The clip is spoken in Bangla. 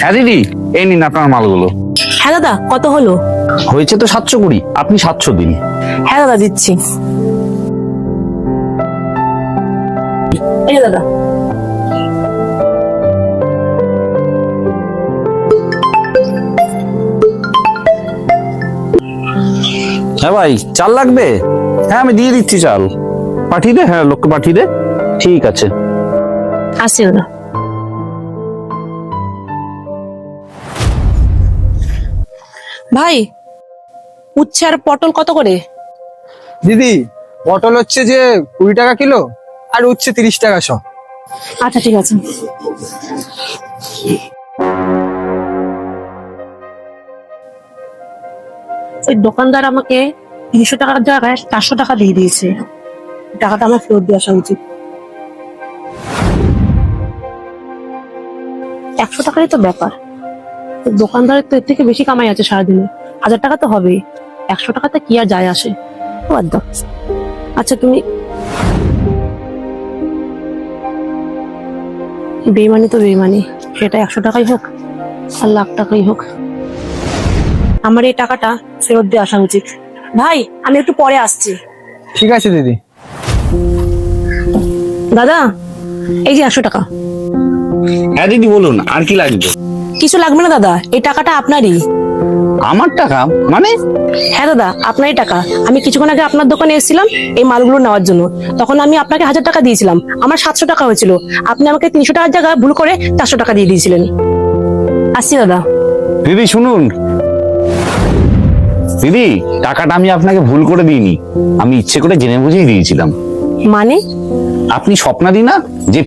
হ্যাঁ দিদি, এই নিন আপনার মালগুলো। হ্যাঁ দাদা, কত হলো? হয়েছে তো 720, আপনি 700 দিন। হ্যাঁ দাদা, দিচ্ছি। এই যে দাদা। হ্যাঁ ভাই, চাল লাগবে? হ্যাঁ আমি দিয়ে দিচ্ছি চাল। পাঠিয়ে দে, হ্যাঁ লোককে পাঠিয়ে দে। ঠিক আছে। আসছি দাদা। ভাই, উচ্ছে আর পটল কত করে? দিদি, পটল হচ্ছে যে 20 টাকা কিলো, আর উচ্ছে 30 টাকা শ। আচ্ছা ঠিক আছে। ওই দোকানদার আমাকে 300 টাকার জায়গায় 400 টাকা দিয়ে দিয়েছে। টাকাটা আমার ফেরত দিয়ে আসা উচিত। 100 টাকারই তো ব্যাপার। দোকানদারের তো এর থেকে বেশি কামাই আছে সারাদিনে। 1000 টাকা তো হবে। 100 টাকাতে কি আর যায় আসে? বাদ দাও। আচ্ছা তুমি বেইমানি তো বেইমানি, সেটা 100 টাকাই হোক আর লাখ টাকাই হোক, আমার এই টাকাটা ফেরত দিয়ে আসা উচিত। ভাই, আমি একটু পরে আসছি। ঠিক আছে দিদি। দাদা, এই যে 100 টাকা। হ্যাঁ দিদি বলুন, আর কি লাগবে? কিছু লাগবে না দাদা, এই টাকাটা আপনারই। আমার টাকা মানে? হ্যাঁ দাদা, আপনারই টাকা। আমি কিছুক্ষণ আগে আপনার দোকানে এসেছিলাম এই মালগুলো নেওয়ার জন্য। তখন আমি আপনাকে 1000 টাকা দিয়েছিলাম, আমার 700 টাকা হয়েছিল। আপনি আমাকে 300 টাকার জায়গায় ভুল করে 400 টাকা দিয়ে দিয়েছিলেন। আসছি দাদা। দিদি শুনুন, দিদি টাকাটা আমি আপনাকে ভুল করে দিইনি, আমি ইচ্ছে করে জেনে বুঝেই দিয়েছিলাম। মানে? আপনি স্বপ্নাদি না, যে